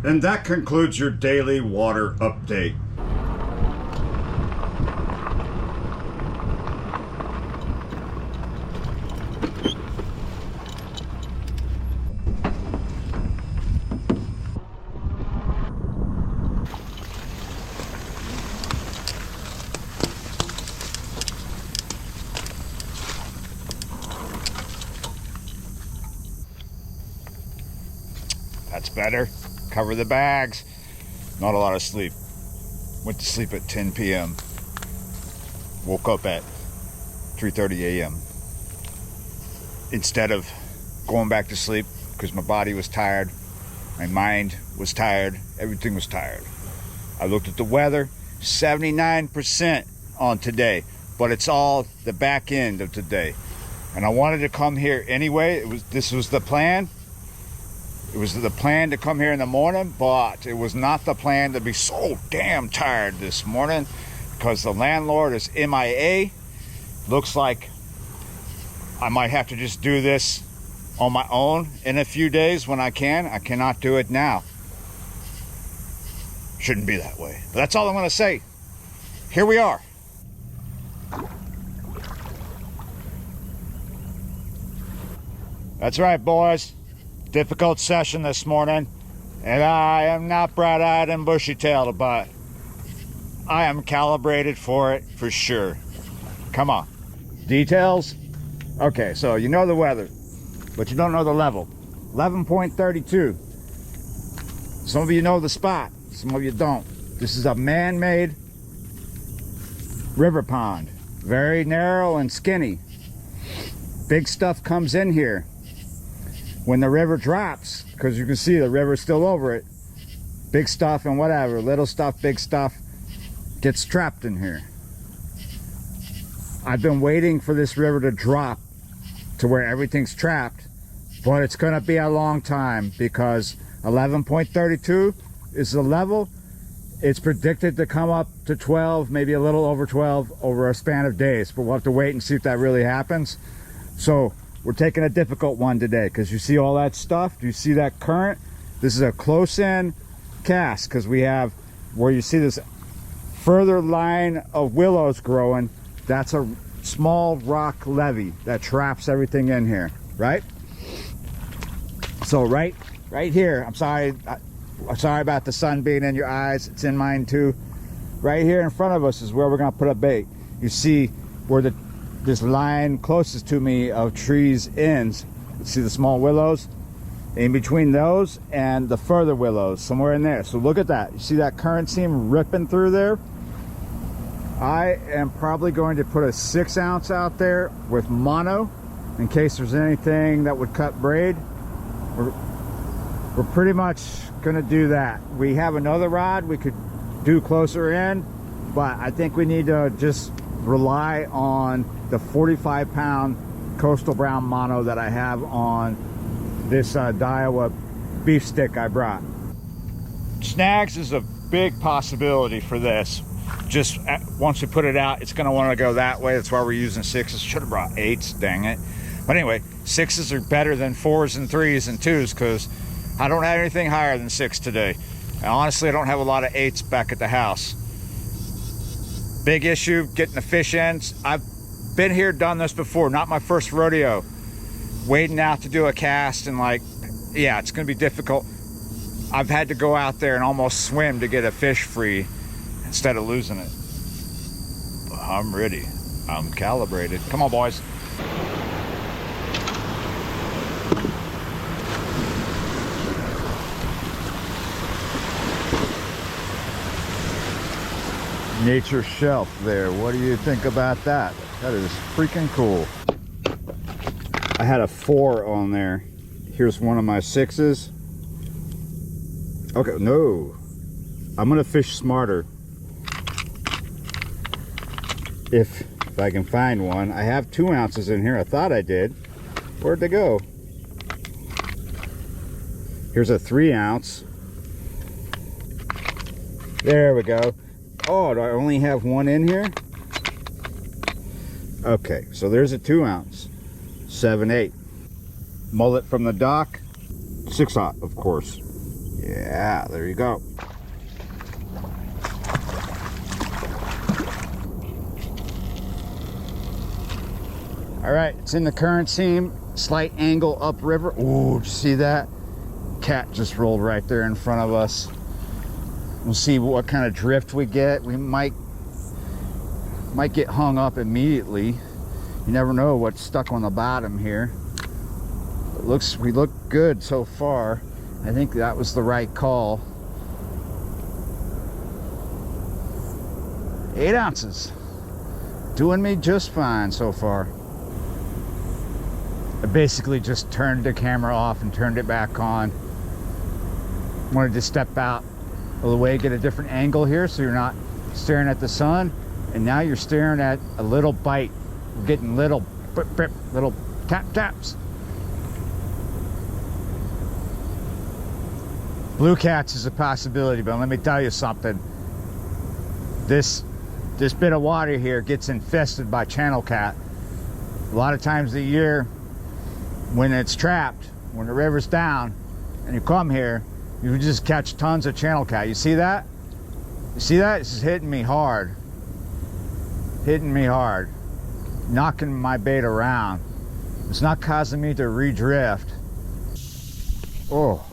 And that concludes your daily water update. That's better. Cover the bags. Not a lot of sleep. Went to sleep at 10 p.m. Woke up at 3:30 a.m. Instead of going back to sleep because my body was tired, my mind was tired, everything was tired. I looked at the weather, 79% on today, but it's all the back end of today. And I wanted to come here anyway. This was the plan. It was the plan to come here in the morning, but it was not the plan to be so damn tired this morning because the landlord is MIA. Looks like I might have to just do this on my own in a few days when I can. I cannot do it now. Shouldn't be that way. But that's all I'm going to say. Here we are. That's right, boys. Difficult session this morning, and I am not bright-eyed and bushy-tailed, but I am calibrated for it for sure. Come on. Details? Okay, so you know the weather, but you don't know the level. 11.32. Some of you know the spot, some of you don't. This is a man-made river pond. Very narrow and skinny. Big stuff comes in here when the river drops, because you can see the river's still over it. Big stuff and whatever, little stuff, big stuff, gets trapped in here. I've been waiting for this river to drop to where everything's trapped, but it's gonna be a long time because 11.32 is the level. It's predicted to come up to 12, maybe a little over 12 over a span of days, but we'll have to wait and see if that really happens. So we're taking a difficult one today because you see all that stuff. Do you see that current? This is a close-in cast because we have where you see this further line of willows growing. That's a small rock levee that traps everything in here, right? So right here, I'm sorry about the sun being in your eyes. It's in mine too. Right here in front of us is where we're gonna put a bait. You see where this line closest to me of trees ends. You see the small willows? In between those and the further willows, somewhere in there. So look at that. You see that current seam ripping through there? I am probably going to put a 6 ounce out there with mono in case there's anything that would cut braid. We're pretty much gonna do that. We have another rod we could do closer in, but I think we need to just rely on the 45-pound coastal brown mono that I have on this Daiwa beef stick I brought. Snags is a big possibility for this. Just once we put it out, it's going to want to go that way. That's why we're using 6s. Should have brought 8s, dang it. But anyway, 6s are better than 4s and 3s and 2s because I don't have anything higher than 6 today. And honestly, I don't have a lot of 8s back at the house. Big issue getting the fish in. I've been here, done this before. Not my first rodeo. Wading out to do a cast and yeah, it's going to be difficult. I've had to go out there and almost swim to get a fish free instead of losing it. But I'm ready. I'm calibrated. Come on, boys. Nature shelf there. What do you think about that? That is freaking cool. I had a 4 on there. Here's one of my 6s. Okay, no. I'm gonna fish smarter. If I can find one. I have 2 ounces in here. I thought I did. Where'd they go? Here's a 3 ounce. There we go. Oh, do I only have 1 in here? Okay, so there's a 2 ounce. 7/8. Mullet from the dock. 6/0, of course. Yeah, there you go. All right, it's in the current seam, slight angle upriver. Ooh, did you see that? Cat just rolled right there in front of us. We'll see what kind of drift we get. We might get hung up immediately. You never know what's stuck on the bottom here. We look good so far. I think that was the right call. 8 ounces. Doing me just fine so far. I basically just turned the camera off and turned it back on. Wanted to step out of the way, get a different angle here so you're not staring at the sun. And now you're staring at a little bite. We're getting little little taps. Blue cats is a possibility, but let me tell you something. This bit of water here gets infested by channel cat. A lot of times a year when it's trapped, when the river's down and you come here, you just catch tons of channel cat. You see that? You see that? It's just hitting me hard. Hitting me hard. Knocking my bait around. It's not causing me to redrift. Oh.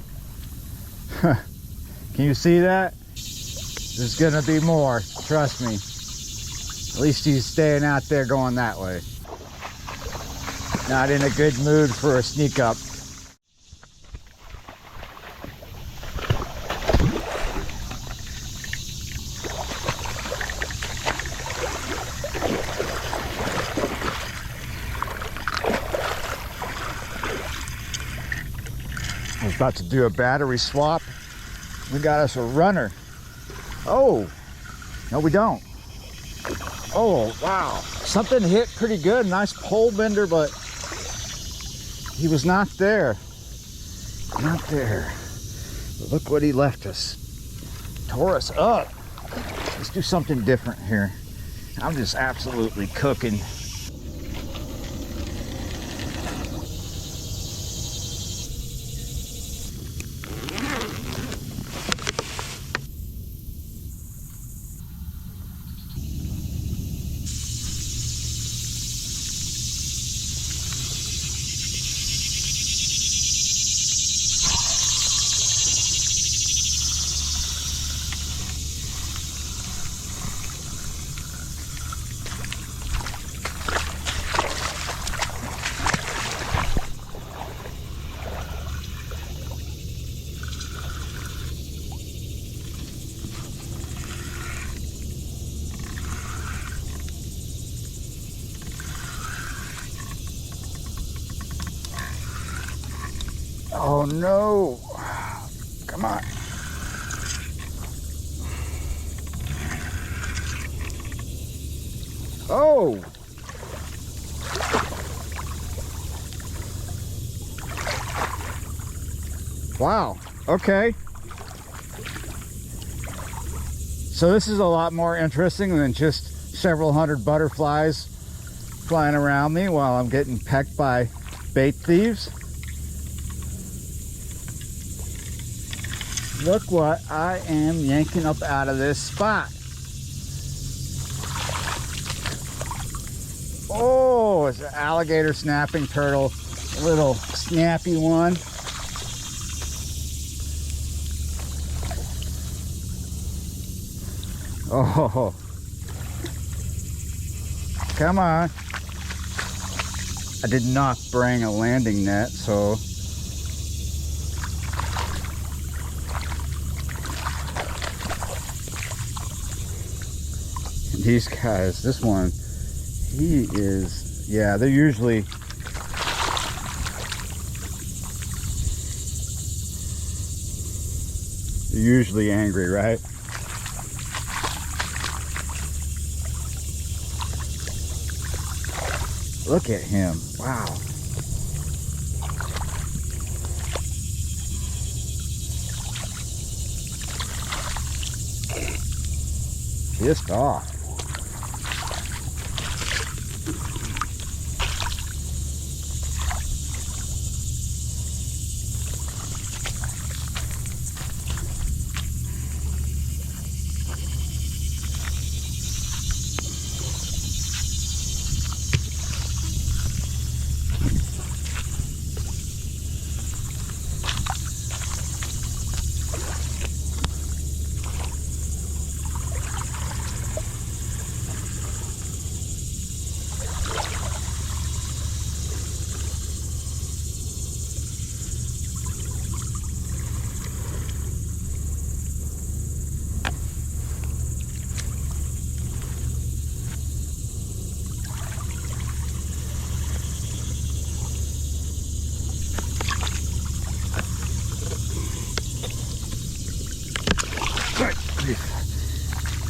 Can you see that? There's gonna be more, trust me. At least he's staying out there going that way. Not in a good mood for a sneak up. I was about to do a battery swap. We got us a runner. Oh, no we don't. Oh, wow. Something hit pretty good. Nice pole bender, but he was not there. Not there. But look what he left us. Tore us up. Let's do something different here. I'm just absolutely cooking. Oh no, come on. Oh, wow, okay. So this is a lot more interesting than just several hundred butterflies flying around me while I'm getting pecked by bait thieves. Look what I am yanking up out of this spot. Oh, it's an alligator snapping turtle. A little snappy one. Oh, come on. I did not bring a landing net, so these guys, this one, he is, yeah, they're usually angry, right? Look at him, wow. Pissed off.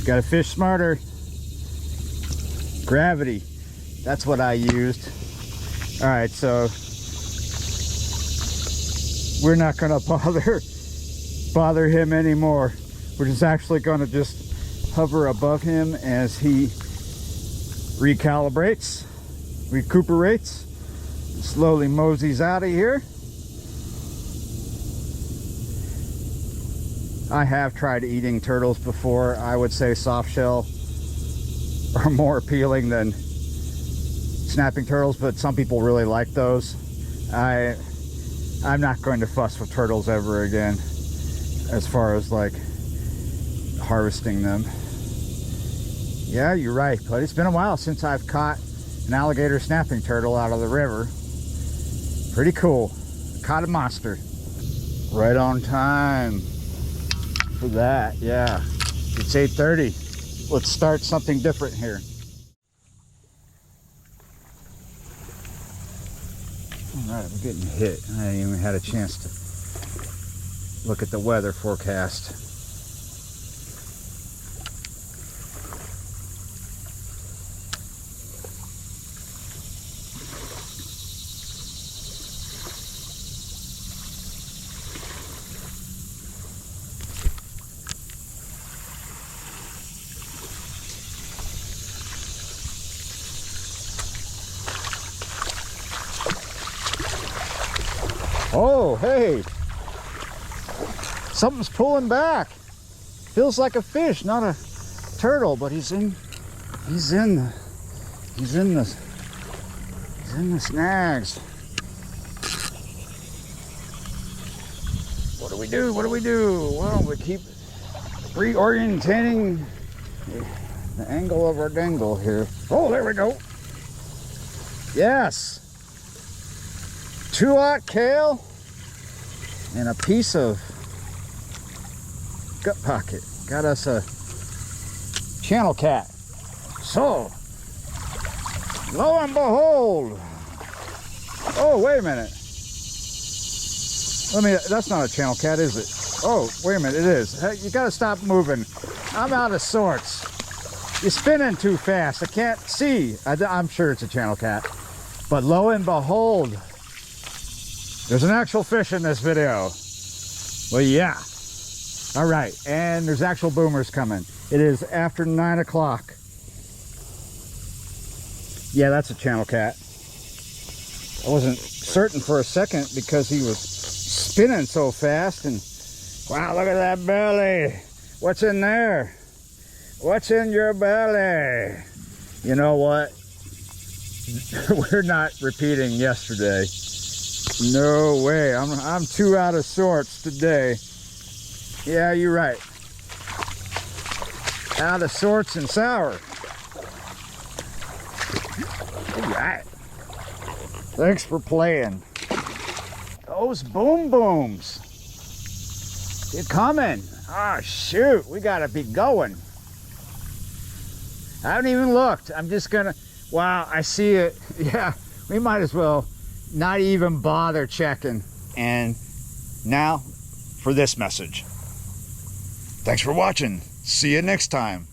Gotta fish smarter. Gravity. That's what I used. All right, so we're not gonna bother him anymore. We're just actually gonna just hover above him as he recalibrates, recuperates, slowly moseys out of here. I have tried eating turtles before. I would say soft shell are more appealing than snapping turtles, but some people really like those. I'm not going to fuss with turtles ever again as far as like harvesting them. Yeah, you're right, but it's been a while since I've caught an alligator snapping turtle out of the river. Pretty cool. Caught a monster. Right on time for that. Yeah, it's 8:30. Let's start something different here. All right, we're getting hit. I haven't even had a chance to look at the weather forecast. Oh, hey, something's pulling back. Feels like a fish, not a turtle, but he's in the snags. What do we do? What do we do? Well, we keep reorientating the angle of our dangle here. Oh, there we go. Yes. 2-aught kale and a piece of gut pocket. Got us a channel cat. So, lo and behold. Oh, wait a minute. That's not a channel cat, is it? Oh, wait a minute, it is. Hey, you gotta stop moving. I'm out of sorts. You're spinning too fast. I can't see. I'm sure it's a channel cat. But lo and behold, there's an actual fish in this video. Well, yeah. All right, and there's actual boomers coming. It is after 9 o'clock. Yeah, that's a channel cat. I wasn't certain for a second because he was spinning so fast. And wow, look at that belly. What's in there? What's in your belly? You know what? We're not repeating yesterday. No way. I'm too out of sorts today. Yeah, you're right. Out of sorts and sour. All right. Thanks for playing. Those boom booms. They're coming. Oh shoot, we gotta be going. I haven't even looked. I'm just gonna, wow, I see it. Yeah, we might as well not even bother checking. And now for this message. Thanks for watching. See you next time.